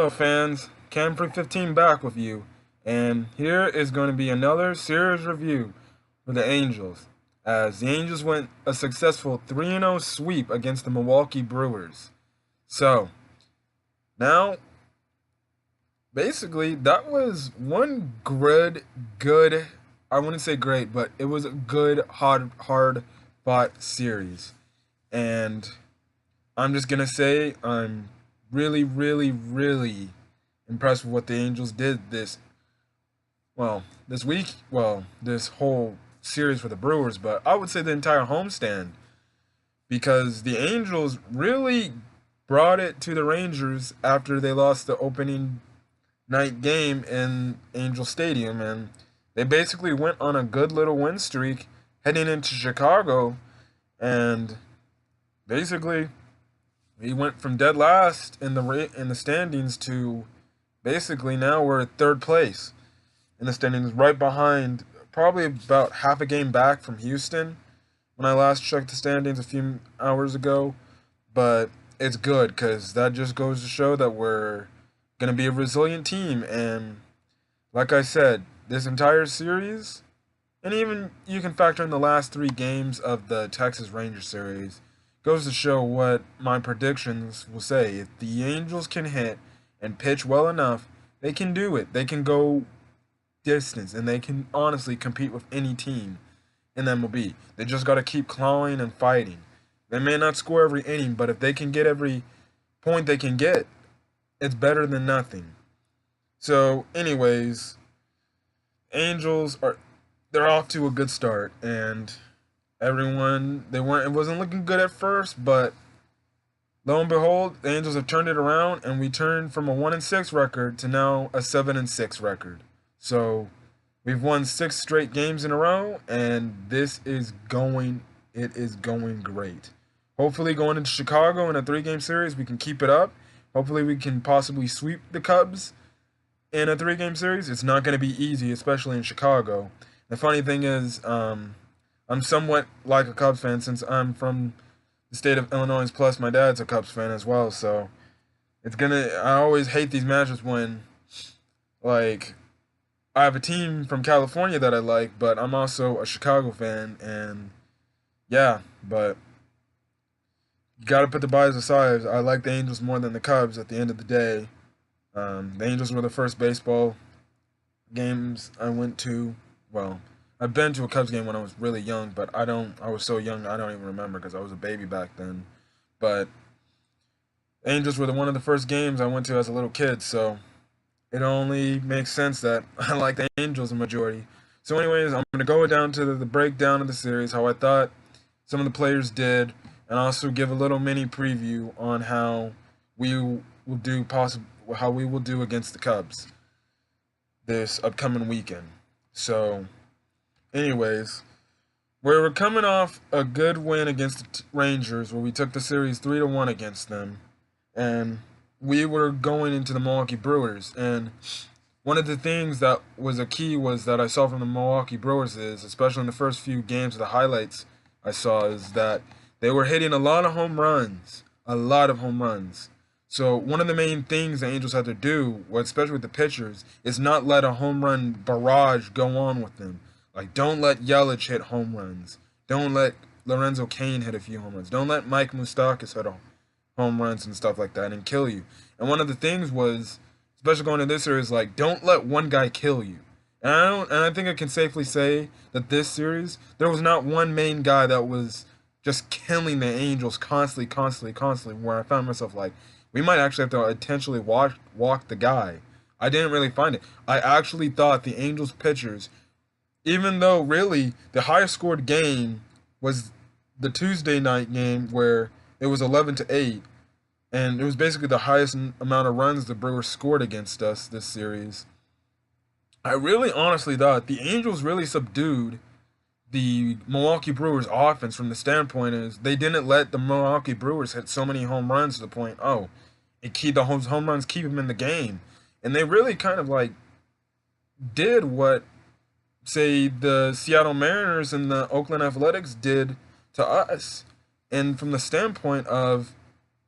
Hello fans, Cam315 back with you, and here is going to be another series review for the Angels, as the Angels went a successful 3-0 sweep against the Milwaukee Brewers. So, now, basically, that was one good, I wouldn't say great, but it was a good, hard fought series. And I'm just going to say I'm really impressed with what the Angels did this week, this whole series for the Brewers, but I would say the entire homestand, because the Angels really brought it to the Rangers after they lost the opening night game in Angel Stadium, and they basically went on a good little win streak heading into Chicago, and basically we went from dead last in the standings to basically now we're at third place in the standings, right behind, probably about half a game back from Houston when I last checked the standings a few hours ago. But it's good because that just goes to show that we're going to be a resilient team. And like I said, this entire series, and even you can factor in the last three games of the Texas Rangers series, goes to show what my predictions will say. If the Angels can hit and pitch well enough, they can do it. They can go distance, and they can honestly compete with any team in MLB. They just got to keep clawing and fighting. They may not score every inning, but if they can get every point they can get, it's better than nothing. So, anyways, they're off to a good start, and it wasn't looking good at first, but lo and behold, the Angels have turned it around, and we turned from a 1-6 record to now a 7-6 record. So we've won 6 straight games in a row, and it is going great. Hopefully, going into Chicago in a 3-game series, we can keep it up. Hopefully, we can possibly sweep the Cubs in a 3-game series. It's not going to be easy, especially in Chicago. The funny thing is, I'm somewhat like a Cubs fan since I'm from the state of Illinois. Plus, my dad's a Cubs fan as well. So I always hate these matches when, like, I have a team from California that I like, but I'm also a Chicago fan, and yeah, but you got to put the bias aside. I like the Angels more than the Cubs at the end of the day. The Angels were the first baseball games I went to. Well, I've been to a Cubs game when I was really young, but I was so young I don't even remember because I was a baby back then. But Angels were one of the first games I went to as a little kid, so it only makes sense that I like the Angels a majority. So anyways, I'm going to go down to the breakdown of the series, how I thought some of the players did, and also give a little mini preview on how we will do against the Cubs this upcoming weekend. So anyways, we were coming off a good win against the Rangers where we took the series 3-1 against them, and we were going into the Milwaukee Brewers, and one of the things that was a key was that I saw from the Milwaukee Brewers is, especially in the first few games of the highlights I saw, is that they were hitting a lot of home runs. So one of the main things the Angels had to do, especially with the pitchers, is not let a home run barrage go on with them. Like, don't let Yelich hit home runs. Don't let Lorenzo Cain hit a few home runs. Don't let Mike Moustakas hit home runs and stuff like that and kill you. And one of the things was, especially going to this series, like, don't let one guy kill you. And I think I can safely say that this series, there was not one main guy that was just killing the Angels constantly, where I found myself like, we might actually have to intentionally walk the guy. I didn't really find it. I actually thought the Angels pitchers, even though really the highest scored game was the Tuesday night game where it was 11-8, and it was basically the highest amount of runs the Brewers scored against us this series. I really honestly thought the Angels really subdued the Milwaukee Brewers offense from the standpoint is they didn't let the Milwaukee Brewers hit so many home runs to the point, the home runs keep them in the game. And they really kind of like did what, say, the Seattle Mariners and the Oakland Athletics did to us. And from the standpoint of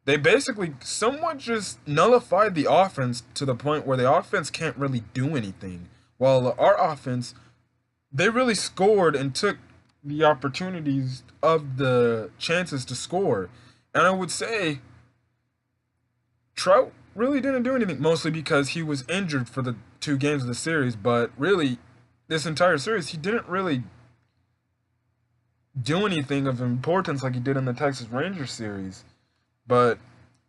they basically somewhat just nullified the offense to the point where the offense can't really do anything. While our offense, they really scored and took the opportunities of the chances to score. And I would say Trout really didn't do anything, mostly because he was injured for the 2 games of the series. But really, this entire series, he didn't really do anything of importance like he did in the Texas Rangers series. But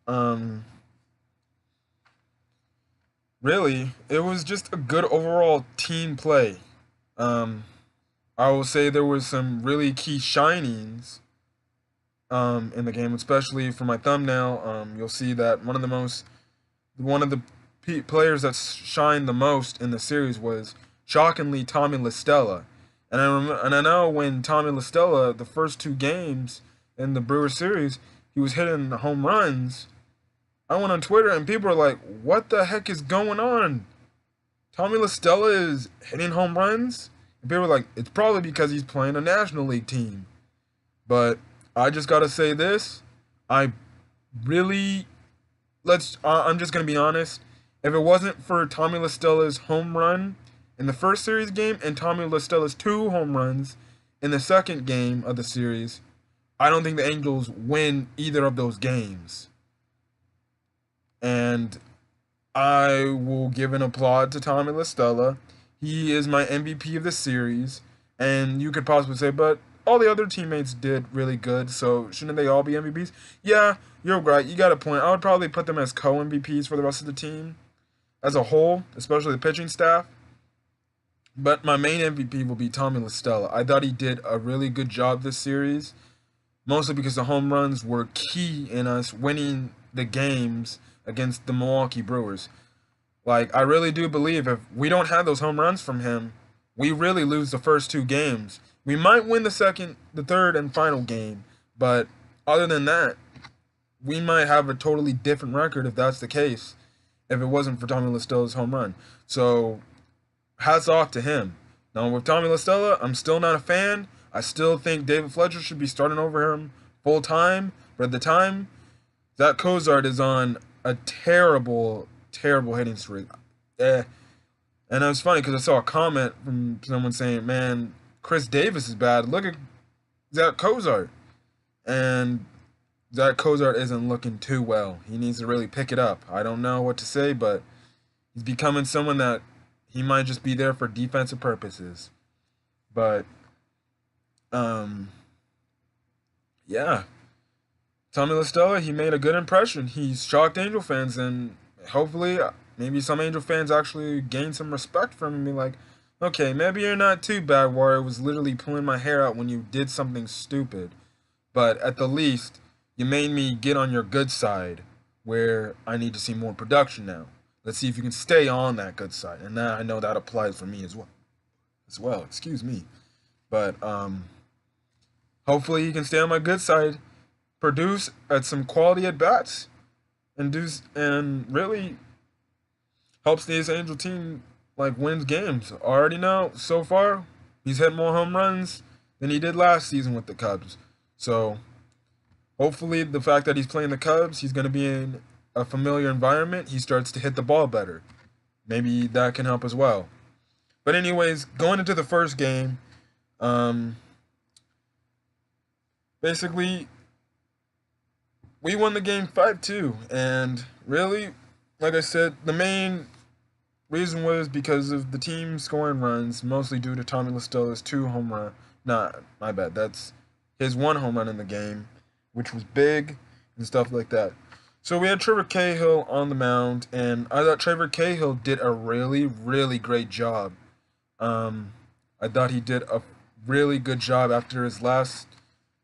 um, really, it was just a good overall team play. Um, I will say there was some really key shinings in the game, especially for my thumbnail. You'll see that one of the players that shined the most in the series was shockingly Tommy La Stella. And I know when Tommy La Stella, the first 2 games in the Brewers series, he was hitting home runs. I went on Twitter and people were like, "What the heck is going on? Tommy La Stella is hitting home runs?" And people were like, "It's probably because he's playing a National League team." But I just gotta say this: I really I'm just gonna be honest. If it wasn't for Tommy La Stella's home run in the first series game and Tommy La Stella's 2 home runs in the second game of the series, I don't think the Angels win either of those games. And I will give an applaud to Tommy La Stella. He is my MVP of the series. And you could possibly say, but all the other teammates did really good, so shouldn't they all be MVPs? Yeah, you're right. You got a point. I would probably put them as co-MVPs for the rest of the team as a whole, especially the pitching staff. But my main MVP will be Tommy La Stella. I thought he did a really good job this series, mostly because the home runs were key in us winning the games against the Milwaukee Brewers. Like, I really do believe if we don't have those home runs from him, we really lose the first 2 games. We might win the third and final game, but other than that, we might have a totally different record if that's the case, if it wasn't for Tommy La Stella's home run. So, hats off to him. Now, with Tommy La Stella, I'm still not a fan. I still think David Fletcher should be starting over him full time, but at the time, Zach Cozart is on a terrible, terrible hitting streak. And it was funny because I saw a comment from someone saying, "Man, Chris Davis is bad. Look at Zach Cozart." And Zach Cozart isn't looking too well. He needs to really pick it up. I don't know what to say, but he's becoming someone that he might just be there for defensive purposes. But, yeah. Tommy La Stella, he made a good impression. He shocked Angel fans, and hopefully, maybe some Angel fans actually gain some respect from him and be like, "Okay, maybe you're not too bad, where I was literally pulling my hair out when you did something stupid. But at the least, you made me get on your good side, where I need to see more production now. Let's see if you can stay on that good side." And now I know that applies for me as well. Excuse me. But hopefully he can stay on my good side, produce at some quality at bats, and really helps this Angel team like wins games. I already know so far he's hit more home runs than he did last season with the Cubs. So hopefully the fact that he's playing the Cubs, he's going to be in a familiar environment. He starts to hit the ball better. Maybe that can help as well. But anyways, going into the first game, basically we won the game 5-2, and really, like I said, the main reason was because of the team scoring runs, mostly due to Tommy La Stella's 2 home run. Nah, my bad. That's his 1 home run in the game, which was big and stuff like that. So we had Trevor Cahill on the mound, and I thought Trevor Cahill did a really, really great job. I thought he did a really good job after his last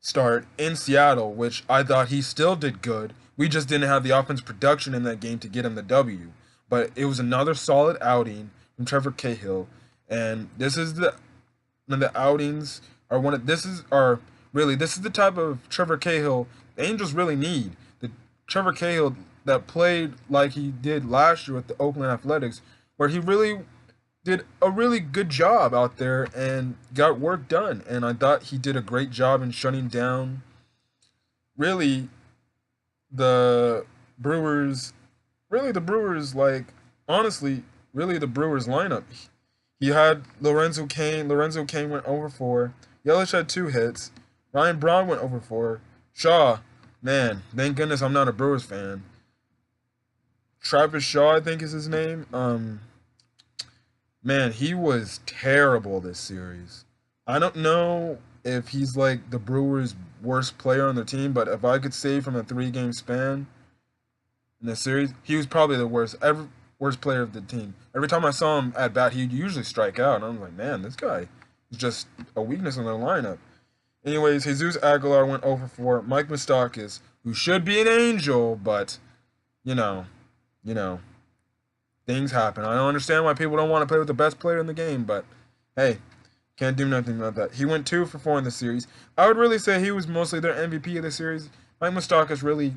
start in Seattle, which I thought he still did good. We just didn't have the offense production in that game to get him the W. But it was another solid outing from Trevor Cahill, and this is the outings are one of this is the type of Trevor Cahill the Angels really need. The Trevor Cahill that played like he did last year with the Oakland Athletics, where he really did a really good job out there and got work done. And I thought he did a great job in shutting down really the Brewers, really the Brewers, like, honestly, really the Brewers lineup. He had Lorenzo Kane. Lorenzo Kane went over four. Yelich had 2 hits. Ryan Braun went over four. Shaw, man, thank goodness I'm not a Brewers fan. Travis Shaw, I think is his name. Man, he was terrible this series. I don't know if he's like the Brewers' worst player on their team, but if I could say from a 3 game span in the series, he was probably the worst player of the team. Every time I saw him at bat, he'd usually strike out, and I'm like, man, this guy is just a weakness in their lineup. Anyways, Jesus Aguilar went over 4. Mike Moustakas, who should be an angel, but you know, you know, things happen. I don't understand why people don't want to play with the best player in the game, but hey, can't do nothing about that. He went 2 for 4 in the series. I would really say he was mostly their MVP of the series. Mike Moustakas really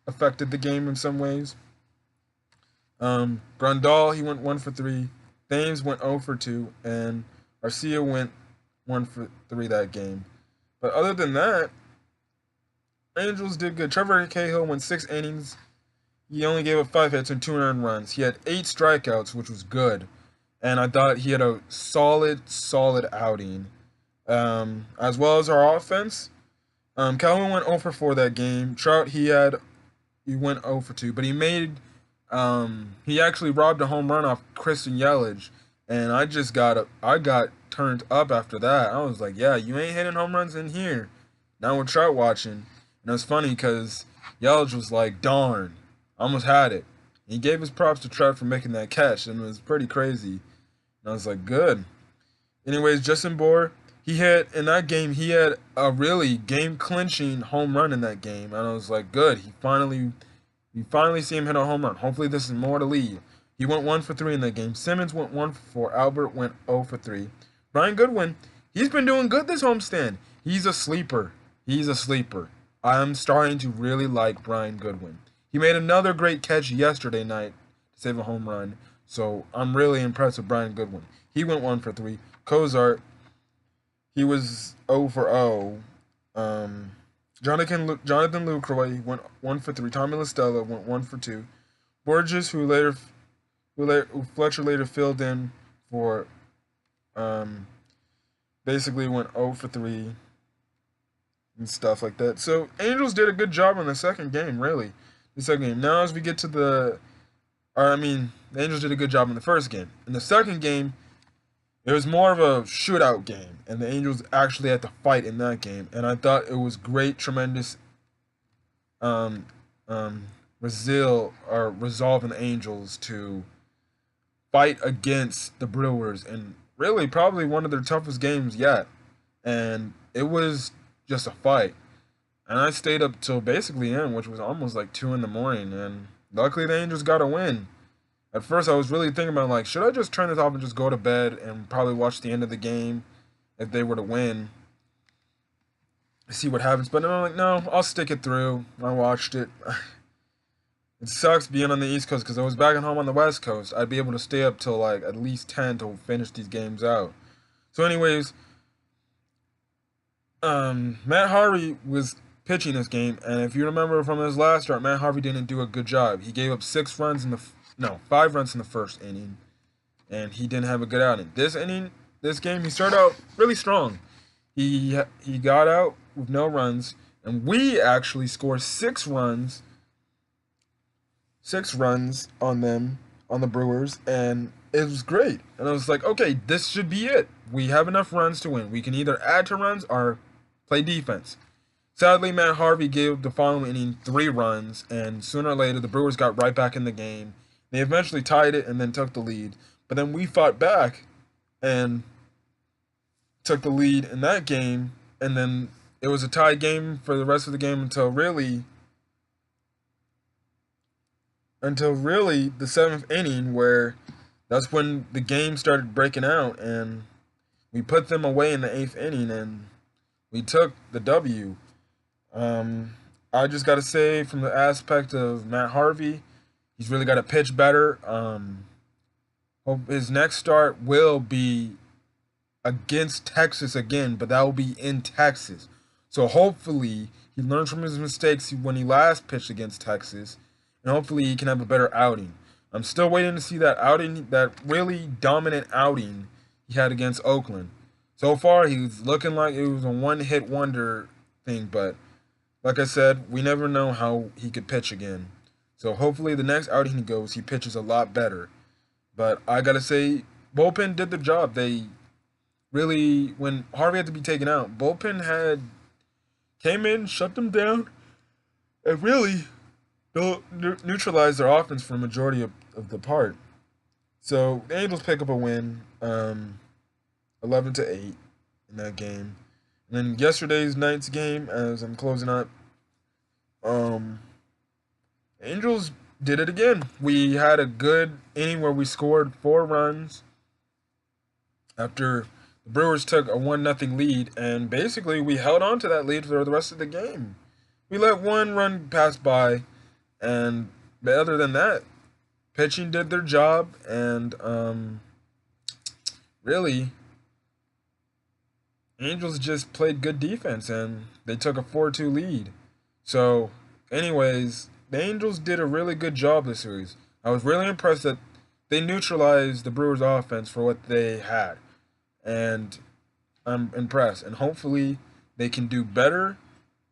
affected the game in some ways. Grandal, he went 1 for 3. Thames went 0 for 2, and Arcia went 1 for 3 that game. But other than that, Angels did good. Trevor Cahill went 6 innings. He only gave up 5 hits and 2 earned runs. He had 8 strikeouts, which was good. And I thought he had a solid outing. As well as our offense. Calhoun went 0 for 4 that game. Trout, he went 0 for 2, but he actually robbed a home run off Christian Yelich, and I got turned up after that. I was like, yeah, you ain't hitting home runs in here. Now we're Trout watching, and it was funny because Yelich was like, darn, I almost had it. He gave his props to Trout for making that catch, and it was pretty crazy. And I was like, good. Anyways, Justin Bour, he hit in that game. He had a really game-clinching home run in that game, and I was like, good. We finally see him hit a home run. Hopefully, this is more to leave. He went 1 for 3 in that game. Simmons went 1 for 4. Albert went 0 for 3. Brian Goodwin, he's been doing good this homestand. He's a sleeper. He's a sleeper. I'm starting to really like Brian Goodwin. He made another great catch yesterday night to save a home run. So I'm really impressed with Brian Goodwin. He went 1 for 3. Cozart, he was 0 for 0. Jonathan Lucroy went 1 for 3. Tommy LaStella went 1 for 2. Borges, who Fletcher later filled in for, basically went 0 for 3 and stuff like that. So Angels did a good job in the second game, really. The second game. Now as we get to the Angels did a good job in the first game. In the second game, it was more of a shootout game, and the Angels actually had to fight in that game. And I thought it was tremendous resolve in the Angels to fight against the Brewers, and really probably one of their toughest games yet. And it was just a fight. And I stayed up till basically end, which was almost like 2 in the morning, and luckily the Angels got a win. At first, I was really thinking about, like, should I just turn this off and just go to bed and probably watch the end of the game if they were to win, see what happens. But then I'm like, no, I'll stick it through. I watched it. It sucks being on the East Coast because I was back at home on the West Coast. I'd be able to stay up till, like, at least 10 to finish these games out. So anyways, Matt Harvey was pitching this game, and if you remember from his last start, Matt Harvey didn't do a good job. He gave up 5 runs in the first inning, and he didn't have a good outing. This game, he started out really strong. He got out with no runs, and we actually scored 6 runs on the Brewers, and it was great. And I was like, okay, this should be it. We have enough runs to win. We can either add to runs or play defense. Sadly, Matt Harvey gave the following inning 3 runs, and sooner or later, the Brewers got right back in the game. They eventually tied it and then took the lead. But then we fought back and took the lead in that game, and then it was a tie game for the rest of the game until really the 7th inning, where that's when the game started breaking out, and we put them away in the 8th inning, and we took the W. I just got to say, from the aspect of Matt Harvey, he's really got to pitch better. Hope his next start will be against Texas again, but that will be in Texas. So hopefully He learned from his mistakes when he last pitched against Texas, and hopefully he can have a better outing. I'm still waiting to see that outing, that really dominant outing he had against Oakland. So far, he's looking like it was a one-hit wonder thing, but like I said, we never know how he could pitch again. So hopefully the next outing he goes, he pitches a lot better. But I gotta say, bullpen did the job. They really, when Harvey had to be taken out, bullpen had came in, shut them down, and really neutralized their offense for a majority of the part. So the Angels pick up a win, 11-8 in that game. And then yesterday's night's game, as I'm closing up, Angels did it again. We had a good inning where we scored 4 runs after the Brewers took a 1-0 lead, and basically we held on to that lead for the rest of the game. We let 1 run pass by, and other than that, pitching did their job, and really, Angels just played good defense, and they took a 4-2 lead. So, anyways, the Angels did a really good job this series. I was really impressed that they neutralized the Brewers' offense for what they had. And I'm impressed. And hopefully they can do better.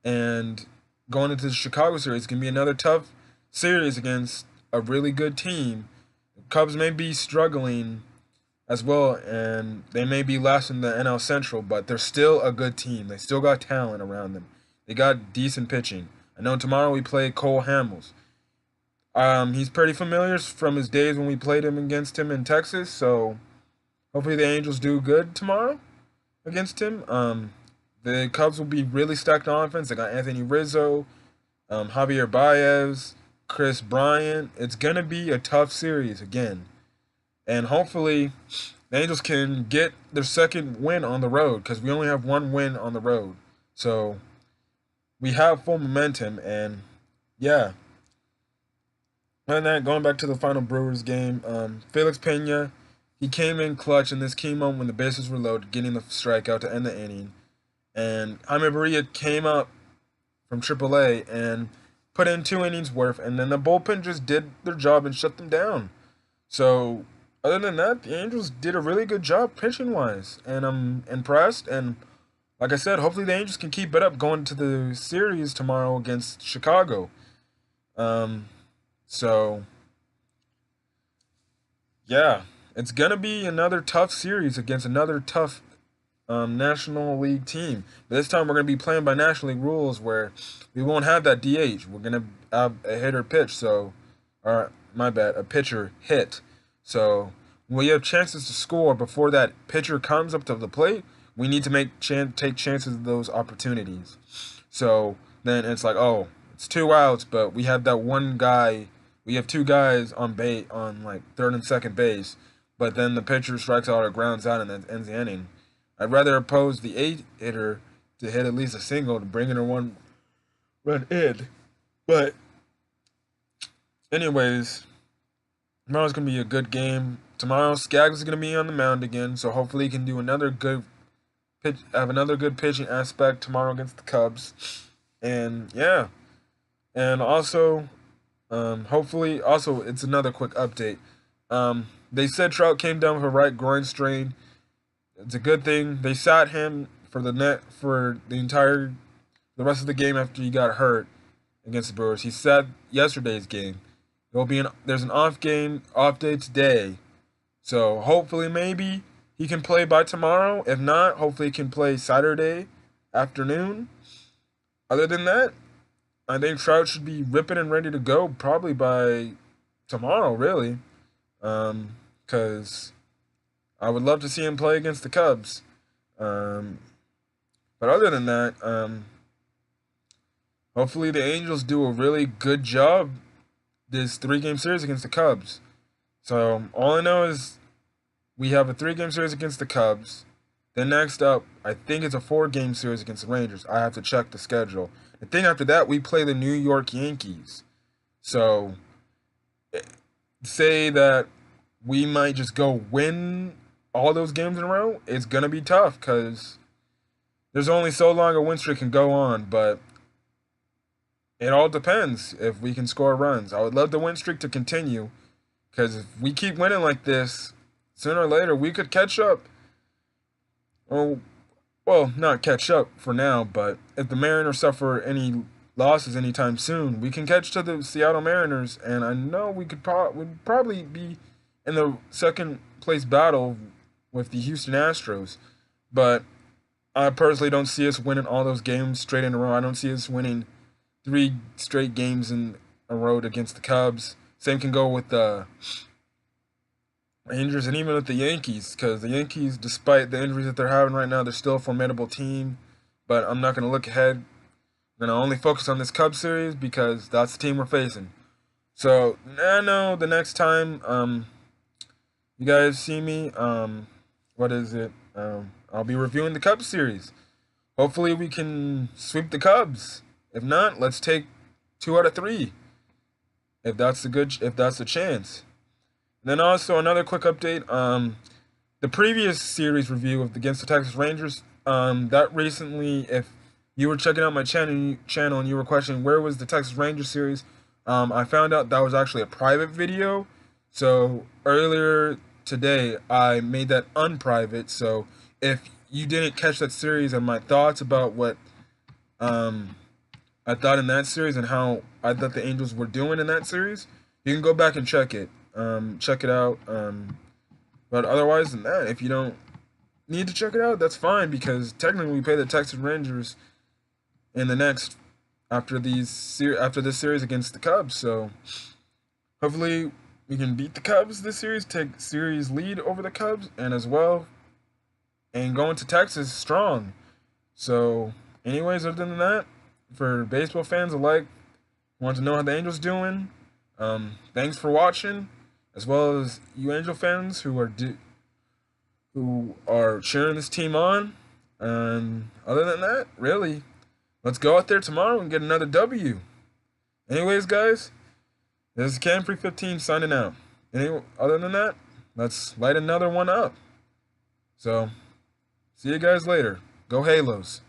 And going into the Chicago series, it's going to be another tough series against a really good team. The Cubs may be struggling as well, and they may be last in the NL Central, but they're still a good team. They still got talent around them. They got decent pitching. I know tomorrow we play Cole Hamels. He's pretty familiar from his days when we played him against him in Texas, so hopefully the Angels do good tomorrow against him. The Cubs will be really stacked on offense. They got Anthony Rizzo, Javier Baez, Chris Bryant. It's going to be a tough series again. And hopefully the Angels can get their second win on the road, because we only have 1 win on the road. So we have full momentum, and yeah. And then going back to the final Brewers game, Felix Pena, he came in clutch in this key moment when the bases were loaded, getting the strikeout to end the inning. And Jaime Barria came up from AAA and put in 2 innings worth, and then the bullpen just did their job and shut them down. So other than that, the Angels did a really good job pitching-wise, and I'm impressed. And like I said, hopefully the Angels can keep it up going to the series tomorrow against Chicago. So, yeah, it's going to be another tough series against another tough National League team. But this time we're going to be playing by National League rules where we won't have that DH. We're going to have a hitter pitch, or my bad, a pitcher hit. So when we have chances to score before that pitcher comes up to the plate, we need to take chances of those opportunities. So then it's like, oh, it's 2 outs, but we have that one guy. We have 2 guys on bait on like third and second base, but then the pitcher strikes out or grounds out and then ends the inning. I'd rather oppose the 8 hitter to hit at least a single to bring in a 1 run in. But anyways, tomorrow's gonna be a good game. Tomorrow Skaggs is gonna be on the mound again, so hopefully he can do another good pitch, have another good pitching aspect tomorrow against the Cubs. And yeah, and also. Hopefully, also, it's another quick update. They said Trout came down with a right groin strain. It's a good thing. They sat him for the rest of the game after he got hurt against the Brewers. He sat yesterday's game. There's an off day today. So hopefully, maybe he can play by tomorrow. If not, hopefully he can play Saturday afternoon. Other than that, I think Trout should be ripping and ready to go probably by tomorrow, really. Because I would love to see him play against the Cubs. But other than that, hopefully the Angels do a really good job this 3-game series against the Cubs. So all I know is we have a 3-game series against the Cubs. Then next up, I think it's a 4-game series against the Rangers. I have to check the schedule. The thing after that, we play the New York Yankees. So, say that we might just go win all those games in a row. It's going to be tough because there's only so long a win streak can go on. But It all depends if we can score runs. I would love the win streak to continue, because if we keep winning like this, sooner or later we could catch up. Well, not catch up for now, but if the Mariners suffer any losses anytime soon, we can catch to the Seattle Mariners, and I know would probably be in the second place battle with the Houston Astros. But I personally don't see us winning all those games straight in a row. I don't see us winning 3 straight games in a row against the Cubs. Same can go with the Rangers and even with the Yankees, because the Yankees, despite the injuries that they're having right now, they're still a formidable team. But I'm not going to look ahead. I'm going to only focus on this Cubs series because that's the team we're facing. So I know the next time you guys see me, what is it? I'll be reviewing the Cubs series. Hopefully we can sweep the Cubs. If not, let's take 2 out of 3. If that's a chance. And then also another quick update. The previous series review of against the Texas Rangers. That recently, if you were checking out my channel and you were questioning where was the Texas Rangers series, I found out that was actually a private video. So earlier today, I made that unprivate. So if you didn't catch that series and my thoughts about what I thought in that series and how I thought the Angels were doing in that series, you can go back and check it. Check it out. But otherwise than that, if you don't need to check it out, that's fine, because technically we play the Texas Rangers in the next after this series against the Cubs. So hopefully we can beat the Cubs this series, take series lead over the Cubs, and as well, and go into Texas strong. So anyways, other than that, for baseball fans alike, want to know how the Angels doing, thanks for watching, as well as you Angel fans who are cheering this team on. And other than that, really, let's go out there tomorrow and get another W. Anyways, guys, this is Cam315 signing out. Other than that, let's light another one up. So, see you guys later. Go Halos.